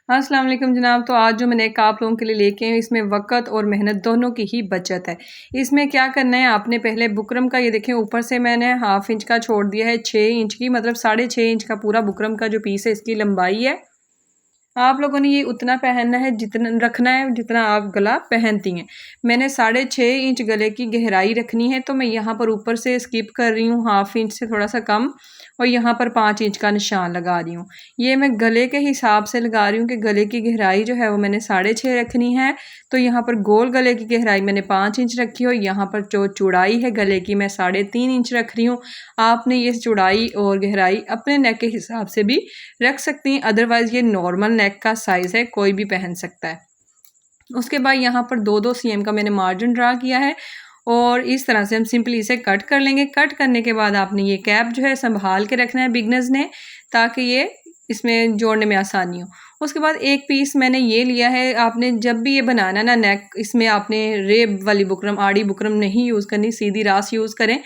अस्सलाम वालेकुम जनाब। तो आज जो मैंने एक आप लोगों के लिए लेके आई हूँ, इसमें वक़्त और मेहनत दोनों की ही बचत है। इसमें क्या करना है, आपने पहले बुकरम का ये देखें, ऊपर से मैंने हाफ़ इंच का छोड़ दिया है 6 इंच की, मतलब 6.5 इंच का पूरा बुकरम का जो पीस है इसकी लंबाई है। आप लोगों ने ये उतना पहनना है, जितना रखना है जितना आप गला पहनती हैं। मैंने 6.5 इंच गले की गहराई रखनी है, तो मैं यहाँ पर ऊपर से स्किप कर रही हूँ हाफ़ इंच से थोड़ा सा कम, और यहाँ पर 5 इंच का निशान लगा रही हूँ। ये मैं गले के हिसाब से लगा रही हूँ कि गले की गहराई जो है वो मैंने 6.5 रखनी है। तो यहाँ पर गोल गले की गहराई मैंने 5 इंच रखी है, और यहाँ पर जो चौड़ाई है गले की मैं 3.5 इंच रख रही हूँ। आपने ये चौड़ाई और गहराई अपने नेक के हिसाब से भी रख सकती हैं, अदरवाइज़ ये नॉर्मल नेक का साइज़ है, कोई भी पहन सकता है। उसके बाद यहाँ पर 2-2 सीएम का मैंने मार्जिन ड्रा किया है, और इस तरह से हम सिंपली इसे कट कर लेंगे। कट करने के बाद आपने ये कैप जो है संभाल के रखना है बिगनर्स ने, ताकि ये इसमें जोड़ने में आसानी हो। उसके बाद एक पीस मैंने ये लिया है, आपने जब भी ये बनाना ना नेक, इसमें आपने रेब वाली बुकरम, आड़ी बुकरम नहीं यूज़ करनी, सीधी रास यूज़ करें।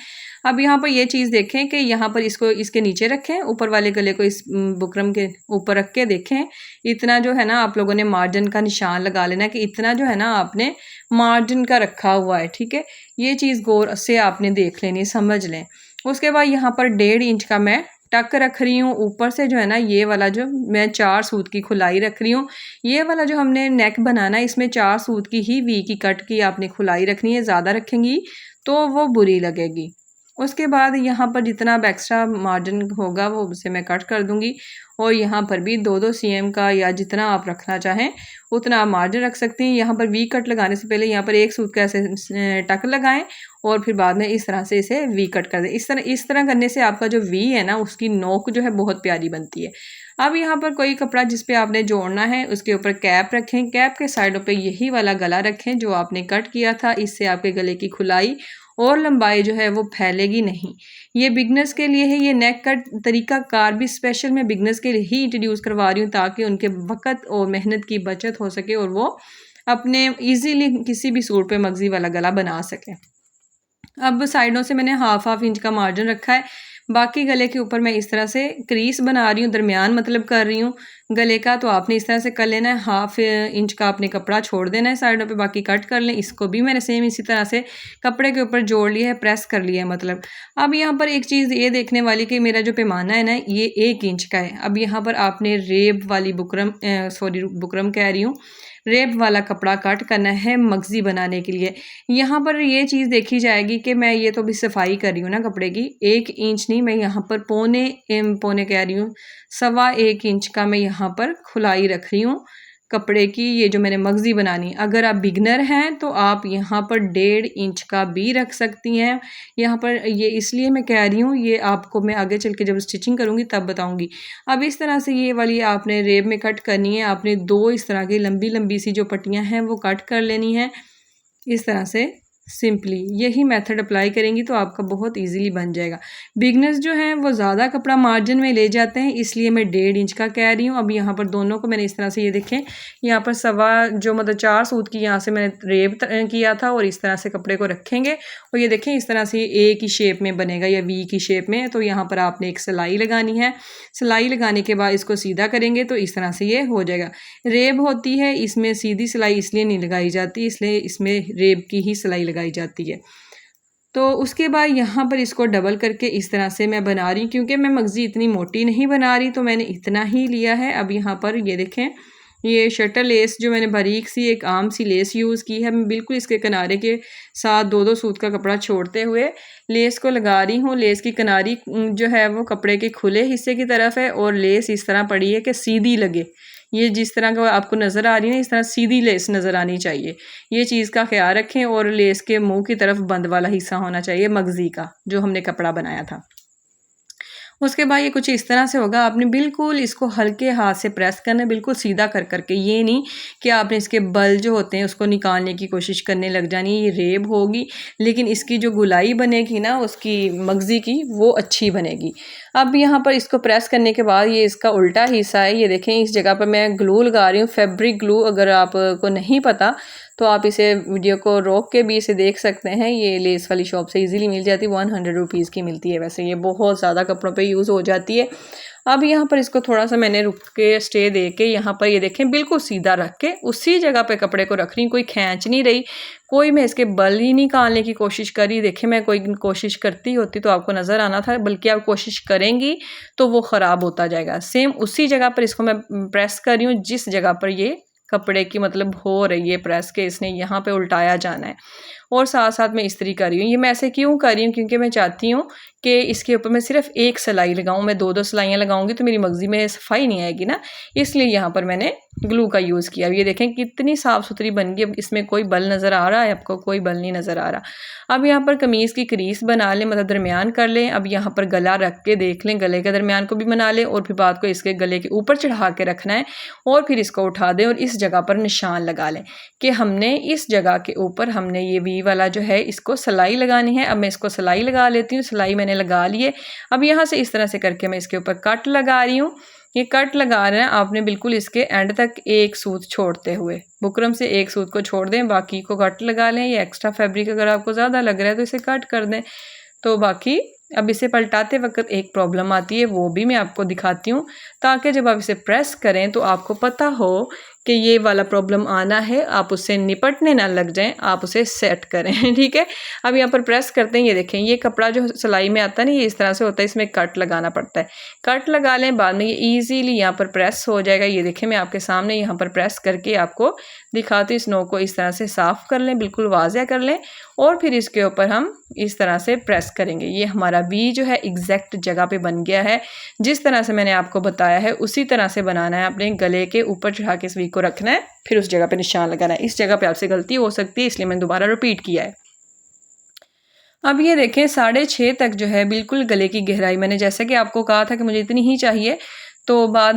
अब यहाँ पर ये चीज़ देखें कि यहाँ पर इसको इसके नीचे रखें, ऊपर वाले गले को इस बुकरम के ऊपर रख के देखें। इतना जो है ना आप लोगों ने मार्जिन का निशान लगा लेना कि इतना जो है ना आपने मार्जिन का रखा हुआ है, ठीक है। ये चीज़ गौर से आपने देख लेनी, समझ लें। उसके बाद यहाँ पर 1.5 इंच का मैं टक रख रही हूँ। ऊपर से जो है ना ये वाला जो मैं 4 सूत की खुलाई रख रही हूँ। ये वाला जो हमने नेक बनाना है, इसमें 4 सूत की ही वी की कट की आपने खुलाई रखनी है। ज़्यादा रखेंगी तो वो बुरी लगेगी। उसके बाद यहाँ पर जितना अब एक्स्ट्रा मार्जिन होगा वो उसे मैं कट कर दूँगी, और यहाँ पर भी 2-2 सीएम का या जितना आप रखना चाहें उतना आप मार्जिन रख सकती हैं। यहाँ पर वी कट लगाने से पहले यहाँ पर एक सूत का ऐसे टक लगाएं, और फिर बाद में इस तरह से इसे वी कट कर दें। इस तरह करने से आपका जो वी है ना, उसकी नोक जो है बहुत प्यारी बनती है। अब यहाँ पर कोई कपड़ा जिस पे आपने जोड़ना है उसके ऊपर कैप रखें। कैप के साइडों पे यही वाला गला रखें जो आपने कट किया था। इससे आपके गले की खुलाई और लंबाई जो है वो फैलेगी नहीं। ये बिगनर्स के लिए है। ये नेक कट तरीका कार भी स्पेशल मैं बिगनर्स के लिए ही इंट्रोड्यूस करवा रही हूँ, ताकि उनके वक़्त और मेहनत की बचत हो सके और वो अपने ईज़िली किसी भी सूट पे मगज़ी वाला गला बना सकें। अब साइडों से मैंने हाफ इंच का मार्जिन रखा है। बाकी गले के ऊपर मैं इस तरह से क्रीज बना रही हूँ, दरमियान मतलब कर रही हूँ गले का। तो आपने इस तरह से कर लेना है। हाफ इंच का आपने कपड़ा छोड़ देना है साइडों पे, बाकी कट कर लें। इसको भी मैंने सेम इसी तरह से कपड़े के ऊपर जोड़ लिया है, प्रेस कर लिया है मतलब। अब यहाँ पर एक चीज़ ये देखने वाली कि मेरा जो पैमाना है ना ये 1 इंच का है। अब यहाँ पर आपने रेब वाली बुकरम बुकरम कह रही हूँ, रेब वाला कपड़ा कट करना है मगज़ी बनाने के लिए। यहाँ पर ये चीज़ देखी जाएगी कि मैं ये तो अभी सफाई कर रही हूँ ना कपड़े की, 1 इंच नहीं, मैं यहाँ पर पौने कह रही हूँ, 1.25 इंच का मैं यहाँ पर खुलाई रख रही हूँ कपड़े की। ये जो मैंने मगज़ी बनानी, अगर आप बिगनर हैं तो आप यहाँ पर 1.5 इंच का भी रख सकती हैं। यहाँ पर ये इसलिए मैं कह रही हूँ, ये आपको मैं आगे चल के जब स्टिचिंग करूँगी तब बताऊँगी। अब इस तरह से ये वाली आपने रेब में कट करनी है। आपने 2 इस तरह की लंबी लंबी सी जो पट्टियाँ हैं वो कट कर लेनी है इस तरह से। सिंपली यही मेथड अप्लाई करेंगी तो आपका बहुत इजीली बन जाएगा। बिगनर्स जो हैं वो ज़्यादा कपड़ा मार्जिन में ले जाते हैं, इसलिए मैं 1.5 इंच का कह रही हूँ। अब यहाँ पर दोनों को मैंने इस तरह से, ये देखें, यहाँ पर जो मतलब 4 सूत की यहाँ से मैंने रेब किया था, और इस तरह से कपड़े को रखेंगे, और ये देखें इस तरह से ए की शेप में बनेगा या वी की शेप में। तो यहाँ पर आपने एक सिलाई लगानी है। सिलाई लगाने के बाद इसको सीधा करेंगे तो इस तरह से ये हो जाएगा। रेब होती है, इसमें सीधी सिलाई इसलिए नहीं लगाई जाती, इसलिए इसमें रेब की ही सिलाई लगाई जाती है। तो उसके बाद यहाँ पर इसको डबल करके इस तरह से मैं बना रही हूँ, क्योंकि मैं मगज़ी इतनी मोटी नहीं बना रही, तो मैंने इतना ही लिया है। अब यहाँ पर ये देखें, ये शटल लेस जो मैंने बारीक सी एक आम सी लेस यूज़ की है, मैं बिल्कुल इसके किनारे के साथ 2-2 सूत का कपड़ा छोड़ते हुए लेस को लगा रही हूँ। लेस की किनारी जो है वो कपड़े के खुले हिस्से की तरफ है, और लेस इस तरह पड़ी है कि सीधी लगे। ये जिस तरह का आपको नज़र आ रही है ना, इस तरह सीधी लेस नज़र आनी चाहिए। ये चीज़ का ख्याल रखें। और लेस के मुंह की तरफ बंद वाला हिस्सा होना चाहिए मगज़ी का, जो हमने कपड़ा बनाया था। उसके बाद ये कुछ इस तरह से होगा। आपने बिल्कुल इसको हल्के हाथ से प्रेस करना है, बिल्कुल सीधा कर करके। ये नहीं कि आपने इसके बल जो होते हैं उसको निकालने की कोशिश करने लग जानी है। ये रेब होगी, लेकिन इसकी जो गुलाई बनेगी ना उसकी मगज़ी की, वो अच्छी बनेगी। अब यहाँ पर इसको प्रेस करने के बाद ये इसका उल्टा हिस्सा है, ये देखें, इस जगह पर मैं ग्लू लगा रही हूँ, फैब्रिक ग्लू। अगर आपको नहीं पता तो आप इसे वीडियो को रोक के भी इसे देख सकते हैं। ये लेस वाली शॉप से इजीली मिल जाती है, 100 रुपीज़ की मिलती है। वैसे ये बहुत ज़्यादा कपड़ों पे यूज़ हो जाती है। अब यहाँ पर इसको थोड़ा सा मैंने रुक के स्टे दे के यहाँ पर ये देखें बिल्कुल सीधा रख के उसी जगह पे कपड़े को रख रही हूँ, कोई खींच नहीं रही, कोई मैं इसके बल ही निकालने की कोशिश करी। देखें मैं कोई कोशिश करती होती तो आपको नज़र आना था, बल्कि आप कोशिश करेंगी तो वो ख़राब होता जाएगा। सेम उसी जगह पर इसको मैं प्रेस कर रही हूँ जिस जगह पर ये कपड़े की मतलब हो रही है प्रेस के, इसने यहाँ पे उल्टाया जाना है। और साथ साथ मैं इस्त्री कर रही हूँ। ये मैं ऐसे क्यों कर रही हूँ, क्योंकि मैं चाहती हूँ कि इसके ऊपर मैं सिर्फ एक सिलाई लगाऊँ। मैं 2-2 सिलाइयाँ लगाऊंगी तो मेरी मगज़ी में सफाई नहीं आएगी ना, इसलिए यहाँ पर मैंने ग्लू का यूज़ किया। ये देखें कितनी साफ़ सुथरी बन गई। अब इसमें कोई बल नज़र आ रहा है आपको? कोई बल नहीं नज़र आ रहा। अब यहाँ पर कमीज़ की क्रीज बना लें, मतलब दरमियान कर लें। अब यहाँ पर गला रख के देख लें, गले के दरमियान को भी बना लें और फिर बात को इसके गले के ऊपर चढ़ा के रखना है और फिर इसको उठा दें और इस जगह पर निशान लगा लें कि हमने इस जगह के ऊपर हमने ये वी वाला जो है इसको सिलाई लगानी है। अब मैं इसको सिलाई लगा लेती हूँ। सिलाई मैंने लगा ली है। अब यहाँ से इस तरह से करके मैं इसके ऊपर कट लगा रही हूँ। ये कट लगा रहे हैं आपने बिल्कुल इसके एंड तक एक सूत छोड़ते हुए, बुकरम से एक सूत को छोड़ दें, बाकी को कट लगा लें। ये एक्स्ट्रा फैब्रिक अगर आपको ज़्यादा लग रहा है तो इसे कट कर दें। तो बाकी अब इसे पलटाते वक्त एक प्रॉब्लम आती है, वो भी मैं आपको दिखाती हूँ, ताकि जब आप इसे प्रेस करें तो आपको पता हो कि ये वाला प्रॉब्लम आना है, आप उससे निपटने ना लग जाएं, आप उसे सेट करें। ठीक है। अब यहाँ पर प्रेस करते हैं। ये देखें ये कपड़ा जो सिलाई में आता है ना, ये इस तरह से होता है, इसमें कट लगाना पड़ता है। कट लगा लें, बाद में ये ईजीली यहाँ पर प्रेस हो जाएगा। ये देखें मैं आपके सामने यहाँ पर प्रेस करके आपको दिखाती हूँ। इस नोक को इस तरह से साफ़ कर लें, बिल्कुल वाज़िया कर लें और फिर इसके ऊपर हम इस तरह से प्रेस करेंगे। ये हमारा वी जो है एग्जैक्ट जगह पे बन गया है। जिस तरह से मैंने आपको बताया है उसी तरह से बनाना है। अपने गले के ऊपर चढ़ा के इस वी को रखना है, फिर उस जगह पे निशान लगाना है। इस जगह पे आपसे गलती हो सकती है, इसलिए मैंने दोबारा रिपीट किया है। अब ये देखें 6.5 तक जो है बिल्कुल गले की गहराई, मैंने जैसा कि आपको कहा था कि मुझे इतनी ही चाहिए, तो बाद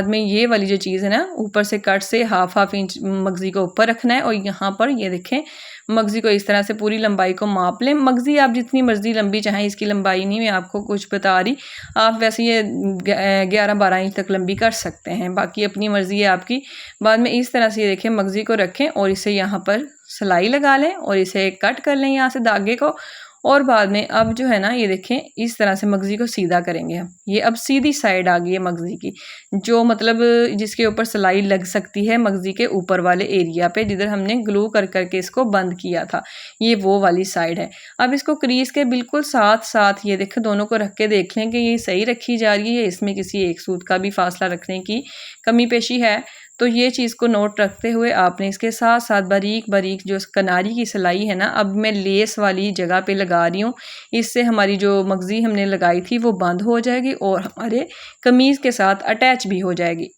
में ये वाली जो चीज़ है ना, ऊपर से कट से हाफ इंच मगज़ी को ऊपर रखना है और यहाँ पर ये देखें मगज़ी को इस तरह से पूरी लंबाई को माप लें। मगज़ी आप जितनी मर्ज़ी लंबी चाहें, इसकी लंबाई नहीं मैं आपको कुछ बता रही, आप वैसे ये 11-12 इंच तक लंबी कर सकते हैं, बाकी अपनी मर्ज़ी है आपकी। बाद में इस तरह से ये देखें मगज़ी को रखें और इसे यहाँ पर सिलाई लगा लें और इसे कट कर लें यहाँ से धागे को। और बाद में अब जो है ना ये देखें इस तरह से मगज़ी को सीधा करेंगे हम। ये अब सीधी साइड आ गई है मगज़ी की, जो मतलब जिसके ऊपर सिलाई लग सकती है मगज़ी के ऊपर वाले एरिया पे, जिधर हमने ग्लू कर करके इसको बंद किया था, ये वो वाली साइड है। अब इसको क्रीज के बिल्कुल साथ साथ ये देखें दोनों को रख के देख लें कि ये सही रखी जा रही है, इसमें किसी एक सूत का भी फासला रखने की कमी पेशी है। तो ये चीज़ को नोट रखते हुए आपने इसके साथ साथ बारीक बारीक जो कनारी की सिलाई है ना, अब मैं लेस वाली जगह पे लगा रही हूँ। इससे हमारी जो मगज़ी हमने लगाई थी वो बंद हो जाएगी और हमारे कमीज़ के साथ अटैच भी हो जाएगी।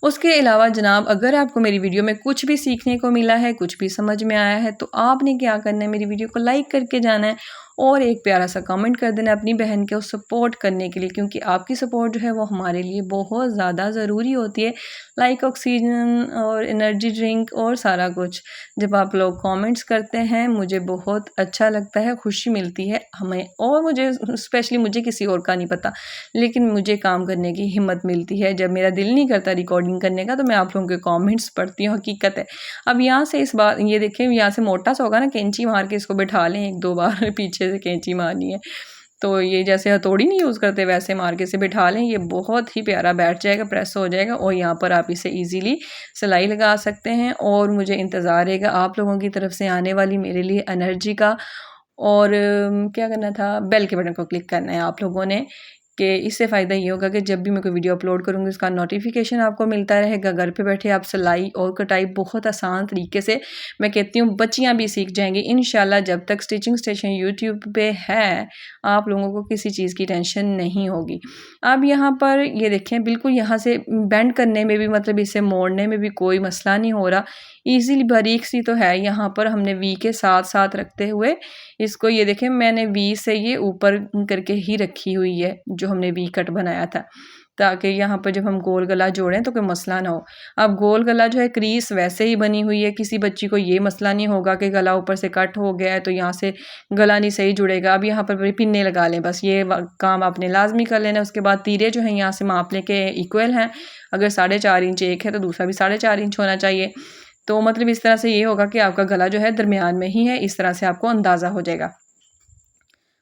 उसके अलावा जनाब, अगर आपको मेरी वीडियो में कुछ भी सीखने को मिला है, कुछ भी समझ में आया है, तो आपने क्या करना है, मेरी वीडियो को लाइक करके जाना है और एक प्यारा सा कमेंट कर देना अपनी बहन को सपोर्ट करने के लिए, क्योंकि आपकी सपोर्ट जो है वो हमारे लिए बहुत ज़्यादा ज़रूरी होती है। लाइक ऑक्सीजन और एनर्जी ड्रिंक और सारा कुछ जब आप लोग कमेंट्स करते हैं मुझे बहुत अच्छा लगता है, खुशी मिलती है हमें, और मुझे स्पेशली, मुझे किसी और का नहीं पता, लेकिन मुझे काम करने की हिम्मत मिलती है। जब मेरा दिल नहीं करता रिकॉर्डिंग करने का तो मैं आप लोगों के कमेंट्स पढ़ती हूँ, हकीकत है। अब यहाँ से इस बार ये देखें, यहाँ से मोटा सा होगा ना, कैंची मार के इसको बैठा लें 1-2 बार, पीछे से कैंची मारनी है, तो ये जैसे हथौड़ी नहीं यूज़ करते वैसे मार के इसे बिठा लें, ये बहुत ही प्यारा बैठ जाएगा, प्रेस हो जाएगा और यहाँ पर आप इसे इजीली सिलाई लगा सकते हैं। और मुझे इंतज़ार रहेगा आप लोगों की तरफ से आने वाली मेरे लिए एनर्जी का। और क्या करना था, बेल के बटन को क्लिक करना है आप लोगों ने, कि इससे फ़ायदा ये होगा कि जब भी मैं कोई वीडियो अपलोड करूँगी उसका नोटिफिकेशन आपको मिलता रहेगा। घर पे बैठे आप सिलाई और कटाई बहुत आसान तरीके से, मैं कहती हूँ बच्चियाँ भी सीख जाएंगी इंशाल्लाह। जब तक स्टिचिंग स्टेशन यूट्यूब पे है आप लोगों को किसी चीज़ की टेंशन नहीं होगी। अब यहाँ पर ये देखें बिल्कुल यहाँ से बेंड करने में भी, मतलब इसे मोड़ने में भी कोई मसला नहीं हो रहा, ईज़िली बारीक सी तो है। यहाँ पर हमने वी के साथ साथ रखते हुए इसको, ये देखें मैंने वी से ये ऊपर करके ही रखी हुई है जो हमने वी कट बनाया था। ताकि यहाँ पर जब हम गोल गला जोड़ें तो कोई मसला ना हो। अब गोल गला जो है क्रीज वैसे ही बनी हुई है, किसी बच्ची को ये मसला नहीं होगा कि गला ऊपर से कट हो गया है तो यहाँ से गला नहीं सही जुड़ेगा। अब यहाँ पर पिन्ने लगा लें, बस ये काम आपने लाजमी कर लेना। उसके बाद तीरे जो हैं यहाँ से माप लें के इक्वल हैं, अगर 4.5 इंच एक है तो दूसरा भी 4.5 इंच होना चाहिए। तो मतलब इस तरह से ये होगा कि आपका गला जो है दरमियान में ही है, इस तरह से आपको अंदाज़ा हो जाएगा।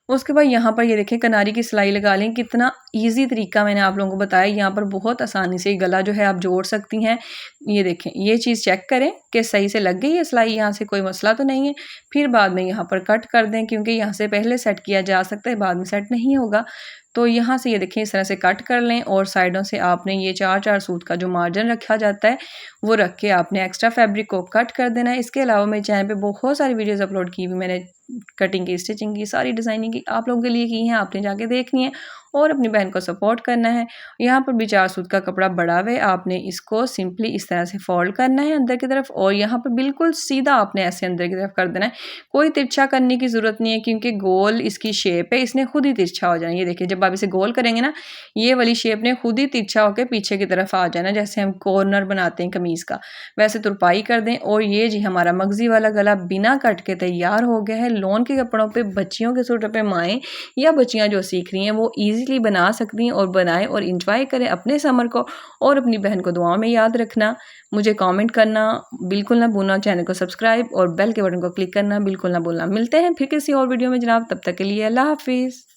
उसके बाद यहाँ पर ये देखें किनारी की सिलाई लगा लें। कितना इजी तरीका मैंने आप लोगों को बताया, यहाँ पर बहुत आसानी से गला जो है आप जोड़ सकती हैं। ये देखें, ये चीज़ चेक करें कि सही से लग गई है सिलाई, यहाँ से कोई मसला तो नहीं है। फिर बाद में यहाँ पर कट कर दें, क्योंकि यहाँ से पहले सेट किया जा सकता है, बाद में सेट नहीं होगा। तो यहाँ से ये देखें इस तरह से कट कर लें और साइडों से आपने ये 4-4 सूत का जो मार्जिन रखा जाता है वो रख के आपने एक्स्ट्रा फैब्रिक को कट कर देना है। इसके अलावा मेरे चैनल पे बहुत सारी वीडियोस अपलोड की हुई मैंने, कटिंग की, स्टिचिंग की, सारी डिज़ाइनिंग की आप लोगों के लिए की हैं, आपने जाके देखनी है और अपनी बहन को सपोर्ट करना है। यहाँ पर भी 4 सूत का कपड़ा बड़ा हुआ है, आपने इसको सिंपली इस तरह से फोल्ड करना है अंदर की तरफ और यहाँ पर बिल्कुल सीधा आपने ऐसे अंदर की तरफ कर देना है। कोई तिरछा करने की ज़रूरत नहीं है, क्योंकि गोल इसकी शेप है, इसने खुद ही तिरछा हो जाना। ये देखिए जब आप इसे गोल करेंगे ना, ये वाली शेप ने खुद ही तिरछा होकर पीछे की तरफ आ जाना, जैसे हम कॉर्नर बनाते हैं कमीज़ का, वैसे तुरपाई कर दें। और ये जी हमारा मगजी वाला गला बिना कट के तैयार हो गया है। लोन के कपड़ों पे, बच्चियों के सूटों पे माएँ या बच्चियाँ जो सीख रही हैं वो ईजिली बना सकती हैं और बनाएं और इंजॉय करें अपने समर को। और अपनी बहन को दुआओं में याद रखना, मुझे कमेंट करना बिल्कुल ना भूलना, चैनल को सब्सक्राइब और बेल के बटन को क्लिक करना बिल्कुल ना भूलना। मिलते हैं फिर किसी और वीडियो में जनाब, तब तक के लिए अल्लाह हाफिज़।